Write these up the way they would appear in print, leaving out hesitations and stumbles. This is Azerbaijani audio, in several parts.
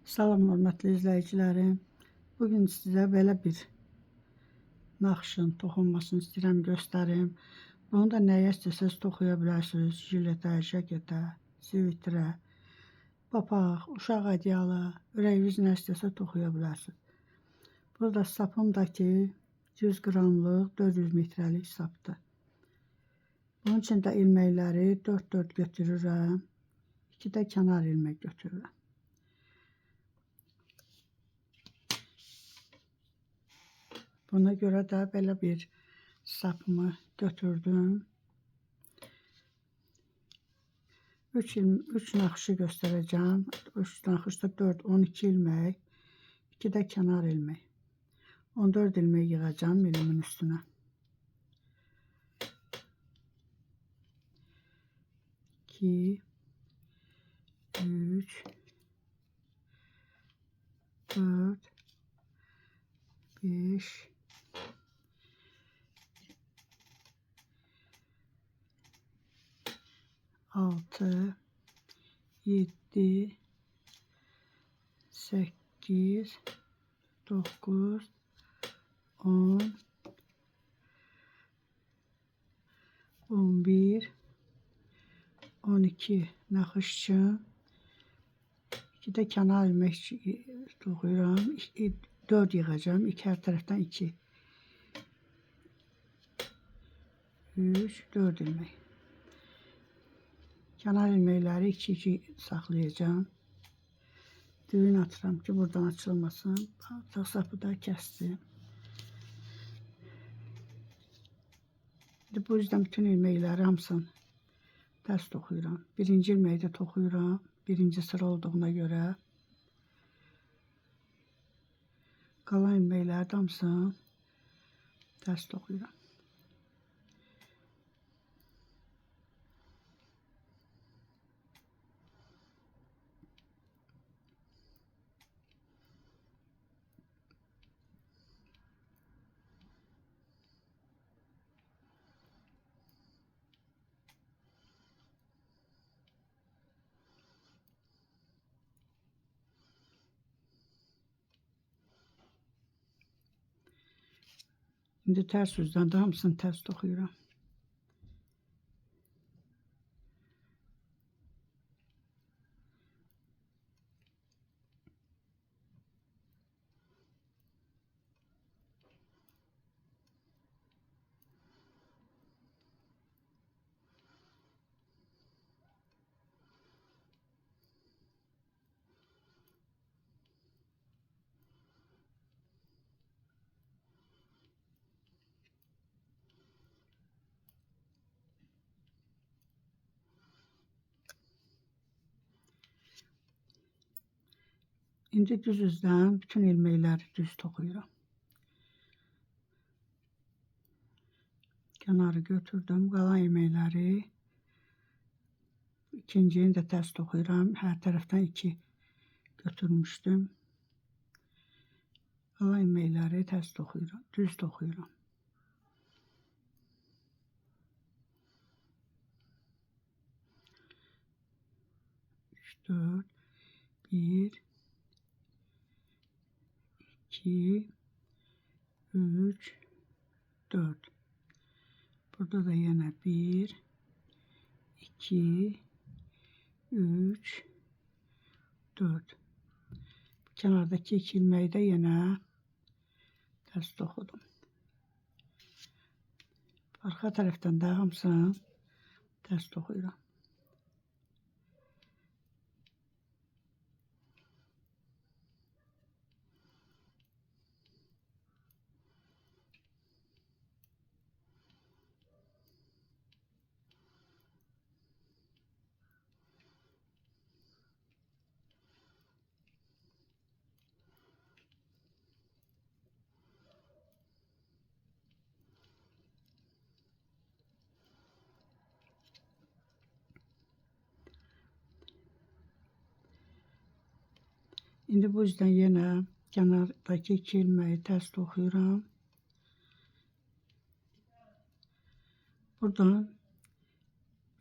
Salam hörmətli izləyicilərim. Bugün sizə belə bir naxışın toxunmasını istəyirəm göstərim. Bunu da nəyə istəsəz toxuya bilərsiniz. Jiletə, jaketə, sivitrə, papaq, uşaq adyalı, ürəyiniz nə istəsə toxuya bilərsiniz. Burada sapımdakı 100 qramlıq 400 metrəlik sapdır. Bunun üçün də ilməkləri 4-4 götürürəm. 2 də kənar ilmək götürürəm. Buna görə də belə bir sapımı götürdüm. 3 naxışı göstərəcəm. 3 naxışda 4, 12 ilmək, 2 də kənar ilmək. 14 ilmək yığacağım milimin üstünə. 2, 3, 4, 5, 6, 7, 8, 9, 10, 11, 12 naxış üçün 2 də kənar ilmək toxuyuram. 4 yığacağım. Hər tərəfdən 2. 3, 4 ilmək. Kənar ilməkləri 2-2 saxlayacağım. Düyün atıram ki, buradan açılmasın. Artıq sapı da kəsdim. Bu yüzden bütün ilməkləri hamısını tərs toxuyuram. Birinci ilməyi də toxuyuram. Birinci sıra olduğuna görə. Qalan ilməkləri də hamısını tərs toxuyuram. İndi tərs üzdən də hamısını tərs toxuyuram. İndi düz üzdən bütün ilməkləri düz toxuyuram. Kənarı götürdüm. Qalan ilməkləri ikincini də tərs toxuyuram. Hər tərəfdən 2 götürmüşdüm. Qalan ilməkləri tərs toxuyuram. Düz toxuyuram. Üç, 4, 1, 2, 3, 4. Burada da yine 1, 2, 3, 4. Kenardaki 2 ilmeği de yine ters toxudum. Arka taraftan da hamısını ters toxuyuram. İndi bu yüzden yine kenardaki 2 ilmeği ters toxuyuram. Buradan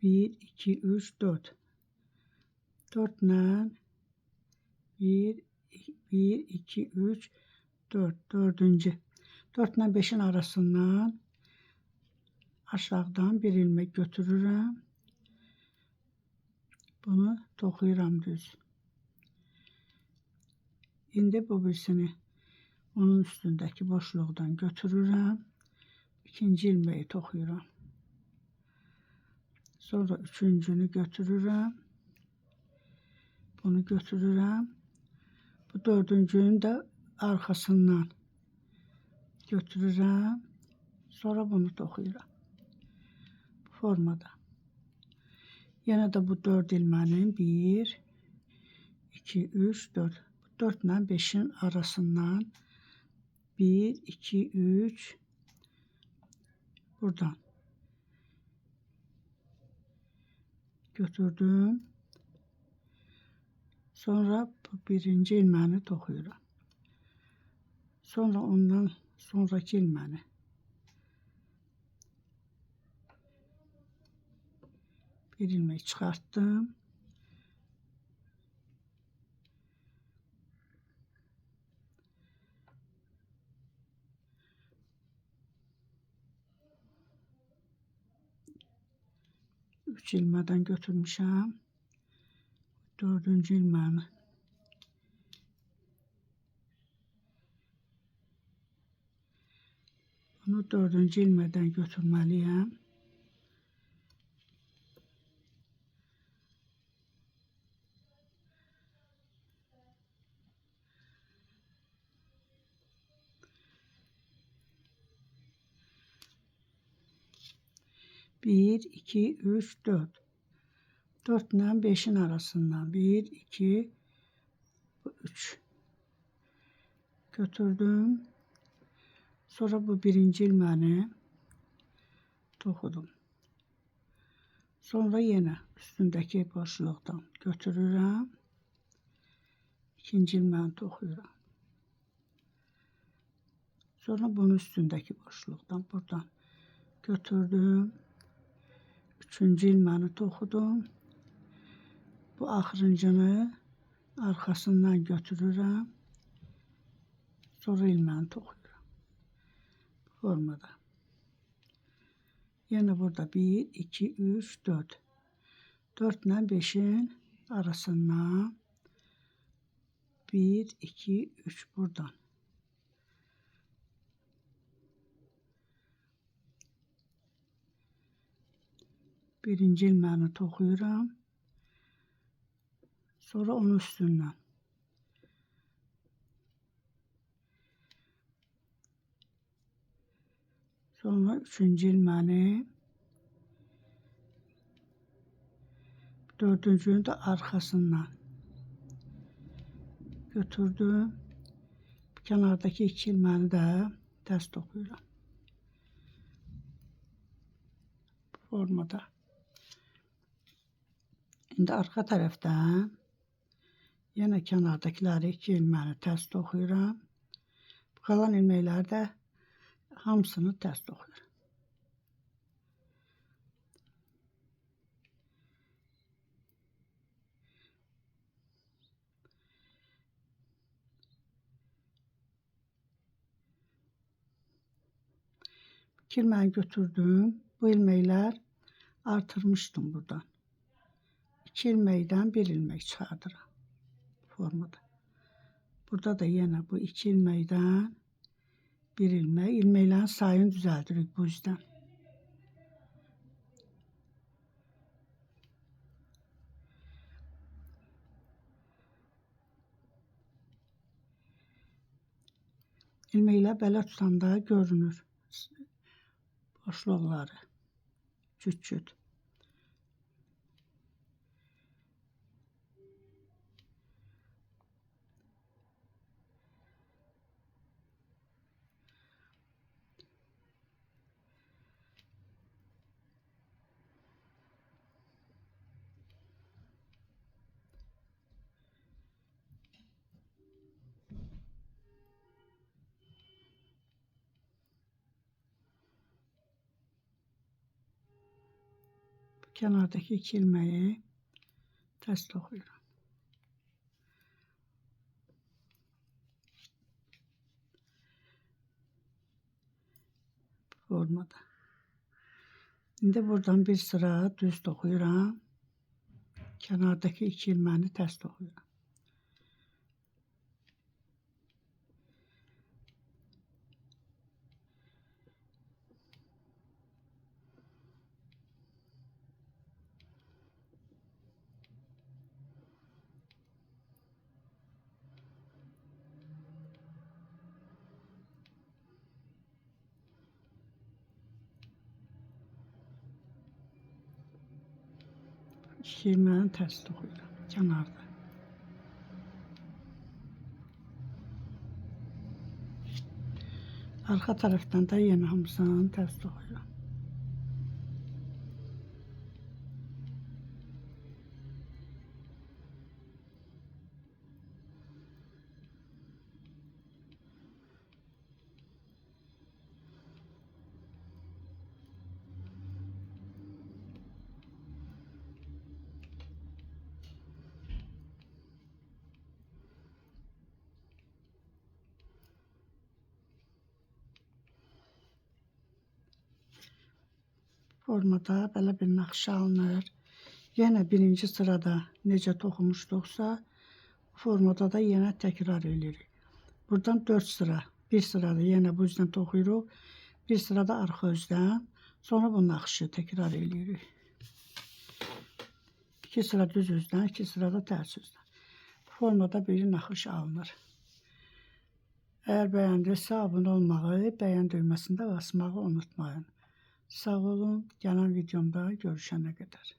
1, 2, 3, 4. 4 ilə 1, 1, 2, 3, 4. Dördüncü. 4 ile 5'in arasından aşağıdan bir ilmek götürürüm. Bunu toxuyuram düz. İndi bu birisini onun üstündeki boşluqdan götürürüm. İkinci ilmeği toxuyuram. Sonra üçüncünü götürürüm. Bunu götürürüm. Bu dördüncünün de arkasından götürürüm. Sonra bunu toxuyuram. Bu formada. Yine de bu 4 ilmeğin 1, 2, 3, 4. 4 ile 5'in arasından 1, 2, 3 buradan götürdüm. Sonra bu birinci ilmeğini toxuyuram. Sonra ondan sonraki ilmeğini bir ilmek çıkarttım. Üç ilmeden götürmüşəm. Dördüncü ilmeğini bunu dördüncü ilmeden götürmeliyim. Bir, iki, üç, dört. 4 ile 5'in arasından 1, 2, 3 götürdüm. Sonra bu birinci ilmeğini toxudum. Sonra yine üstündeki boşluqdan götürürüm. İkinci ilmeğini toxuyuram. Sonra bunun üstündeki boşluqdan buradan götürdüm. Üçüncü ilmeğini toxudum. Bu axırıncını arkasından götürürüm. Sonra ilmeğini toxuyuram. Bu formada. Yine burada 1, 2, 3, 4. 4 ile 5'in arasından 1, 2, 3 buradan. Birinci ilmeğini toxuyuram. Sonra onun üstündən. Sonra üçüncü ilmeğini, dördüncünün de arkasından götürdüm. Kenardaki iki ilmeğini de ters toxuyuram. Bu formada. İndi arka tərəfdən yenə kənardakiləri 2 ilməni tərs toxuyuram. Bu qalan ilməkləri də hamısını tərs toxuyuram. İki ilməni götürdüm. Bu ilməklər artırmışdım buradan. 2 ilməkdən 1 ilmək çıxardıram. Formada. Burada da yenə bu 2 ilməkdən 1 ilmək. İlməklərin sayını düzəldirik bu yüzden. İlməklər belə tutanda görünür. Boşluqları. Küt-küt. Kenardaki 2 ilməyi tərs toxuyuram. formada. İndi buradan bir sıra düz toxuyuram. Kənardakı 2 ilməni tərs toxuyuram. İki ilməni tərs toxuyuram kənarda. Arxa tərəfdən də yenə hamısını tərs toxuyuram. Formada belə bir naxışa alınır. Yenə birinci sırada necə toxumuşduqsa, formada da yenə təkrar edirik. Buradan 4 sıra, bir sırada yenə bu üzdən toxuyuruq, bir sırada arxa üzdən, sonra bu naxışı təkrar edirik. 2 sıra düz üzdən, 2 sırada tərs üzdən. Formada bir naxış alınır. Əgər bəyəndirsə, abunə olmağı, bəyən düyməsində basmağı unutmayın. Sağ olun, gələn videomda görüşənə qədər.